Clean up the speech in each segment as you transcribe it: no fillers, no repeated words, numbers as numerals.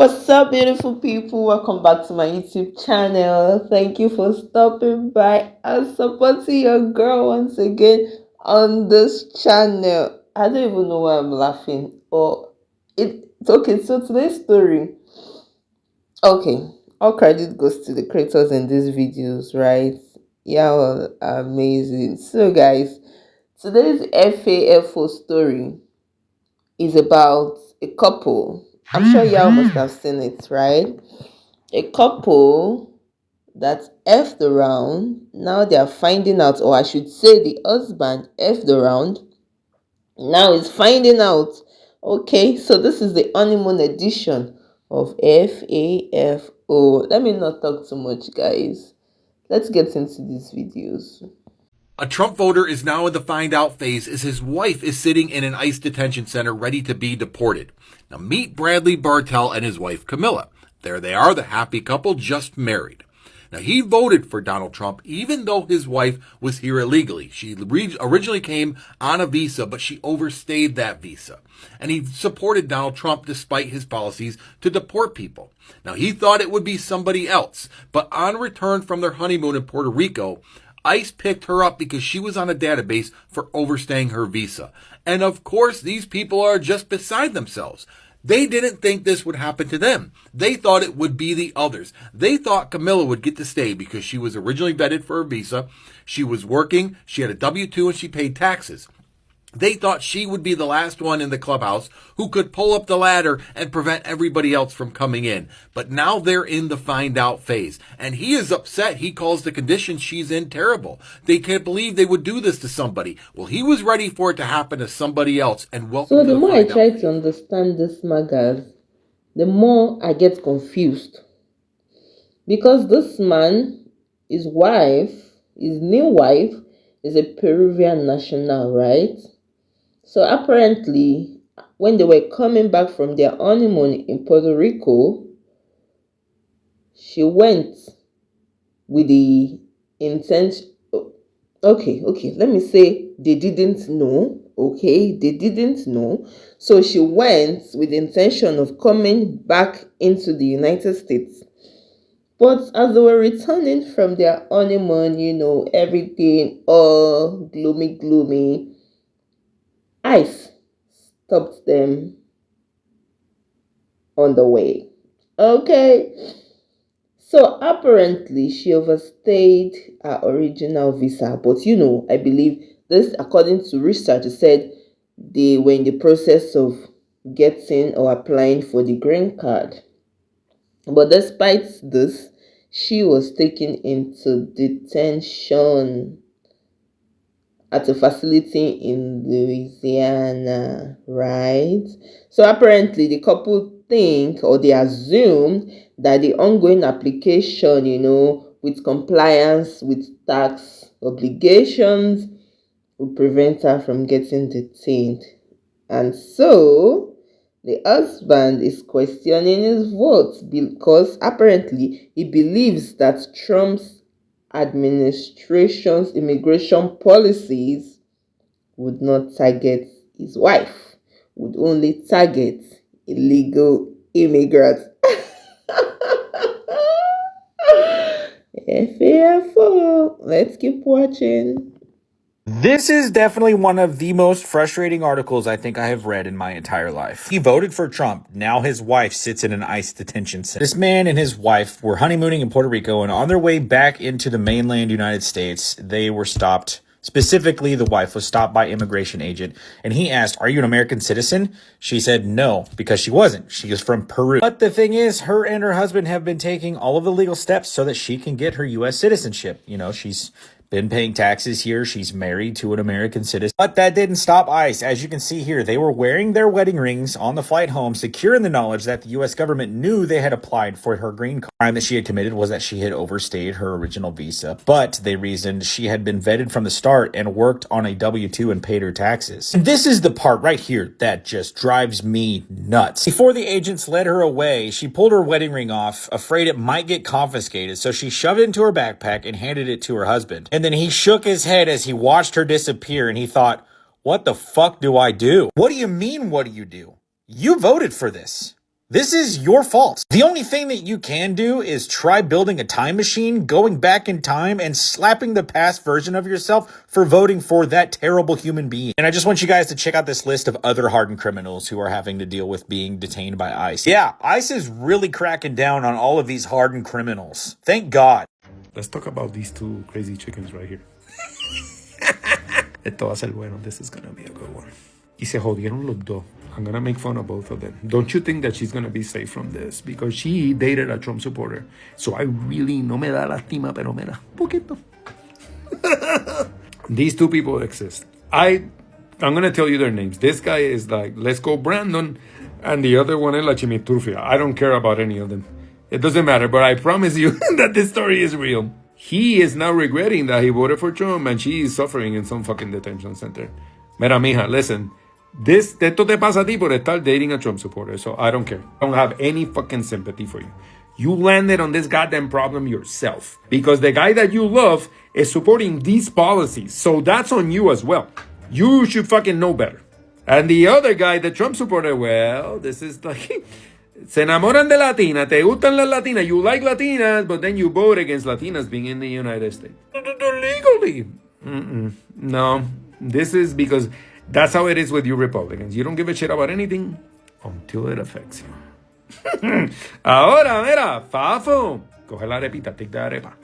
What's up, beautiful people? Welcome back to my YouTube channel. Thank you for stopping by and supporting your girl once again on this channel. I don't even know why I'm laughing. It's okay. So today's story. Okay, all credit goes to the creators in these videos, right? Yeah, well, amazing. So, guys, today's FAFO story is about a couple. I'm sure y'all must have seen it, right? A couple that effed around. Now they are finding out, or I should say, the husband effed around. Now he's finding out. Okay, so this is the honeymoon edition of FAFO. Let me not talk too much, guys. Let's get into these videos. A Trump voter is now in the find out phase as his wife is sitting in an ICE detention center ready to be deported. Now meet Bradley Bartell and his wife Camilla. There they are, the happy couple just married. Now he voted for Donald Trump even though his wife was here illegally. She originally came on a visa, but she overstayed that visa. And he supported Donald Trump despite his policies to deport people. Now he thought it would be somebody else, but on return from their honeymoon in Puerto Rico, ICE picked her up because she was on a database for overstaying her visa. And of course, these people are just beside themselves. They didn't think this would happen to them. They thought it would be the others. They thought Camilla would get to stay because she was originally vetted for a visa. She was working, she had a W-2, and she paid taxes. They thought she would be the last one in the clubhouse who could pull up the ladder and prevent everybody else from coming in. But now they're in the find out phase. And he is upset. He calls the conditions she's in terrible. They can't believe they would do this to somebody. Well, he was ready for it to happen to somebody else. And welcome So to the the more I find try out. to understand this magas, the more I get confused. Because this man, his wife, his new wife, is a Peruvian national, right? So apparently, when they were coming back from their honeymoon in Puerto Rico, she went with the intention. Okay, let me say they didn't know. Okay, they didn't know. So she went with the intention of coming back into the United States. But as they were returning from their honeymoon, everything all gloomy, gloomy, ICE stopped them on the way. Okay. So apparently she overstayed her original visa. But I believe this, according to research, it said they were in the process of getting or applying for the green card. But despite this, she was taken into detention at a facility in Louisiana, right? So apparently the couple think, or they assumed, that the ongoing application, with compliance with tax obligations will prevent her from getting detained. And so the husband is questioning his vote because apparently he believes that Trump's administration's immigration policies would not target his wife, would only target illegal immigrants. FAFO. Let's keep watching. This is definitely one of the most frustrating articles I think I have read in my entire life. He voted for Trump. Now his wife sits in an ICE detention center. This man and his wife were honeymooning in Puerto Rico, and on their way back into the mainland United States, they were stopped. Specifically, the wife was stopped by immigration agent, and he asked, "Are you an American citizen?" She said no, because she wasn't. She is from Peru. But the thing is, her and her husband have been taking all of the legal steps so that she can get her U.S. citizenship. She's been paying taxes here. She's married to an American citizen. But that didn't stop ICE. As you can see here, they were wearing their wedding rings on the flight home, secure in the knowledge that the U.S. government knew they had applied for her green card. The crime that she had committed was that she had overstayed her original visa. But they reasoned she had been vetted from the start and worked on a W-2 and paid her taxes. And this is the part right here that just drives me nuts. Before the agents led her away, she pulled her wedding ring off, afraid it might get confiscated. So she shoved it into her backpack and handed it to her husband. And then he shook his head as he watched her disappear, and he thought, what the fuck do I do? What do you mean, what do you do? You voted for this. This is your fault. The only thing that you can do is try building a time machine, going back in time, and slapping the past version of yourself for voting for that terrible human being. And I just want you guys to check out this list of other hardened criminals who are having to deal with being detained by ICE. Yeah, ICE is really cracking down on all of these hardened criminals. Thank God. Let's talk about these two crazy chickens right here. Esto va a ser bueno. This is gonna be a good one. Y se jodieron los dos. I'm gonna make fun of both of them. Don't you think that she's gonna be safe from this? Because she dated a Trump supporter. So I really, no me da lástima, pero me da poquito. These two people exist. I'm gonna tell you their names. This guy is like, let's go Brandon. And the other one is La Chimiturfia. I don't care about any of them. It doesn't matter, but I promise you that this story is real. He is now regretting that he voted for Trump and she is suffering in some fucking detention center. Mira, mija, listen. Esto te pasa a ti por estar dating a Trump supporter, so I don't care. I don't have any fucking sympathy for you. You landed on this goddamn problem yourself. Because the guy that you love is supporting these policies, so that's on you as well. You should fucking know better. And the other guy, the Trump supporter, well, this is like... Se enamoran de Latina, te gustan las Latinas, you like Latinas, but then you vote against Latinas being in the United States. Legally. No, this is because that's how it is with you Republicans. You don't give a shit about anything until it affects you. Ahora, mira, Fafo, coge la arepita, take the arepa.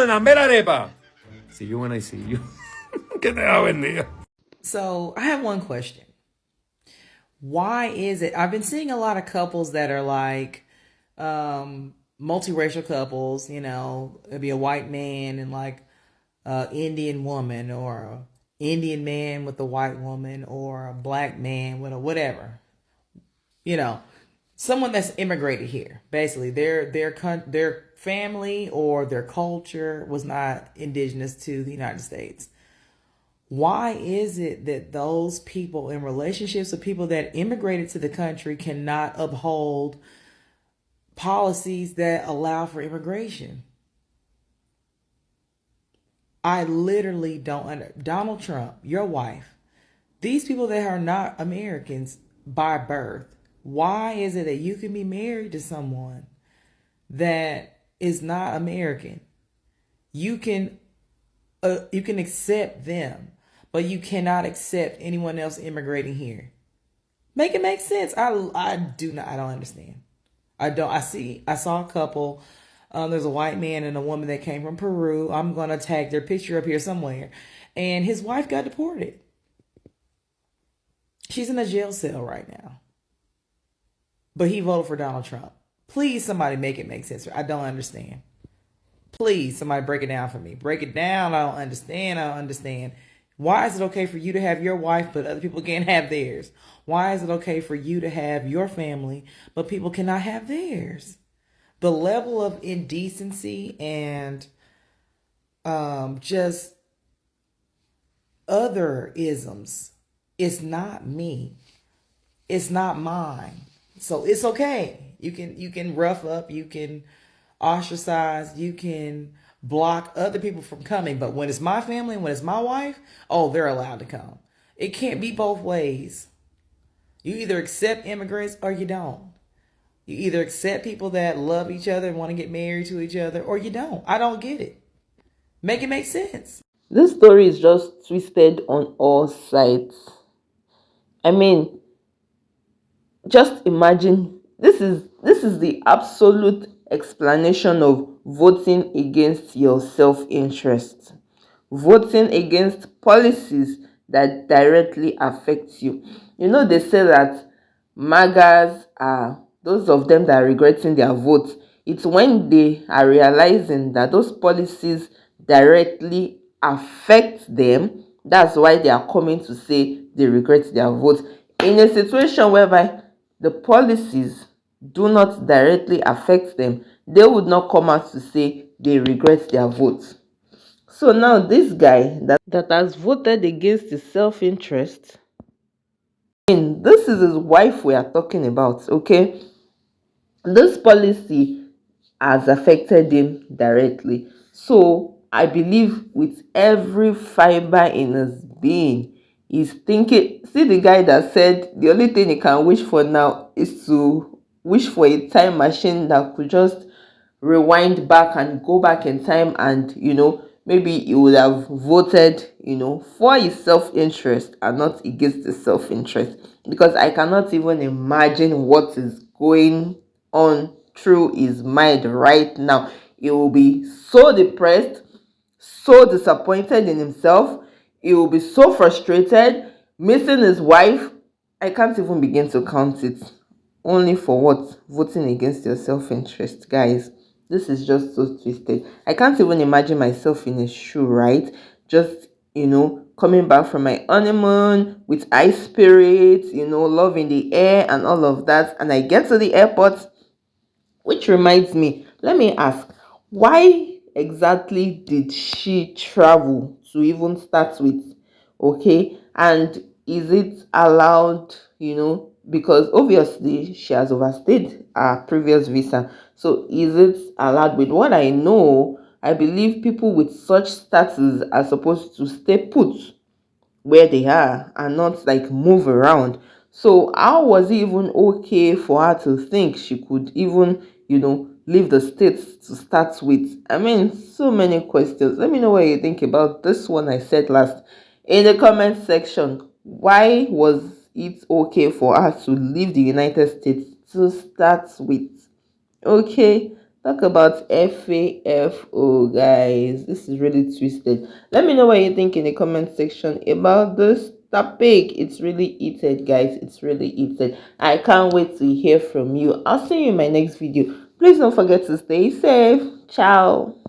Dame la arepa. See you when I see you. Que te da buen día. So I have one question. Why is it I've been seeing a lot of couples that are like multiracial couples, it'd be a white man and like Indian woman, or a Indian man with a white woman, or a black man with a whatever. Someone that's immigrated here. Basically, their family or their culture was not indigenous to the United States. Why is it that those people in relationships with people that immigrated to the country cannot uphold policies that allow for immigration? I literally don't Donald Trump, your wife, these people that are not Americans by birth, why is it that you can be married to someone that is not American? You can accept them, but you cannot accept anyone else immigrating here. Make it make sense. I don't understand. I saw a couple. There's a white man and a woman that came from Peru. I'm going to tag their picture up here somewhere. And his wife got deported. She's in a jail cell right now. But he voted for Donald Trump. Please, somebody make it make sense. I don't understand. Please, somebody break it down for me. Break it down. I don't understand. Why is it okay for you to have your wife, but other people can't have theirs? Why is it okay for you to have your family, but people cannot have theirs? The level of indecency and just other isms, it's not me. It's not mine. So it's okay. You can rough up, you can ostracize, you can block other people from coming. But when it's my family, when it's my wife, oh, they're allowed to come. It can't be both ways. You either accept immigrants or you don't. You either accept people that love each other and want to get married to each other, or you don't. I don't get it. Make it make sense. This story is just twisted on all sides. I mean, just imagine, this is the absolute explanation of voting against your self-interest, voting against policies that directly affect you. They say that magas are those of them that are regretting their votes. It's when they are realizing that those policies directly affect them, that's why they are coming to say they regret their votes. In a situation whereby the policies do not directly affect them, they would not come out to say they regret their votes. So now this guy that has voted against his self-interest, this is his wife we are talking about, okay? This policy has affected him directly. So I believe with every fiber in his being, He's thinking, see the guy that said the only thing he can wish for now is to wish for a time machine that could just rewind back and go back in time, and maybe he would have voted for his self-interest and not against his self-interest, because I cannot even imagine what is going on through his mind right now. He will be so depressed, so disappointed in himself. He will be so frustrated, missing his wife. I can't even begin to count it. Only for what? Voting against your self-interest, guys. This is just so twisted. I can't even imagine myself in a shoe, right? Just, coming back from my honeymoon with high spirits, love in the air and all of that. And I get to the airport, which reminds me, let me ask, why exactly did she travel to even start with? Okay, and is it allowed, because obviously she has overstayed her previous visa. So is it allowed? With what I know, I believe people with such status are supposed to stay put where they are and not like move around. So how was it even okay for her to think she could even, leave the states to start with? I mean, so many questions. Let me know what you think about this one I said last in the comment section. Why was it okay for her to leave the United States to start with? Okay, talk about FAFO, guys. This is really twisted. Let me know what you think in the comment section about this topic. It's really heated, guys. It's really heated. I can't wait to hear from you. I'll see you in my next video. Please don't forget to stay safe. Ciao.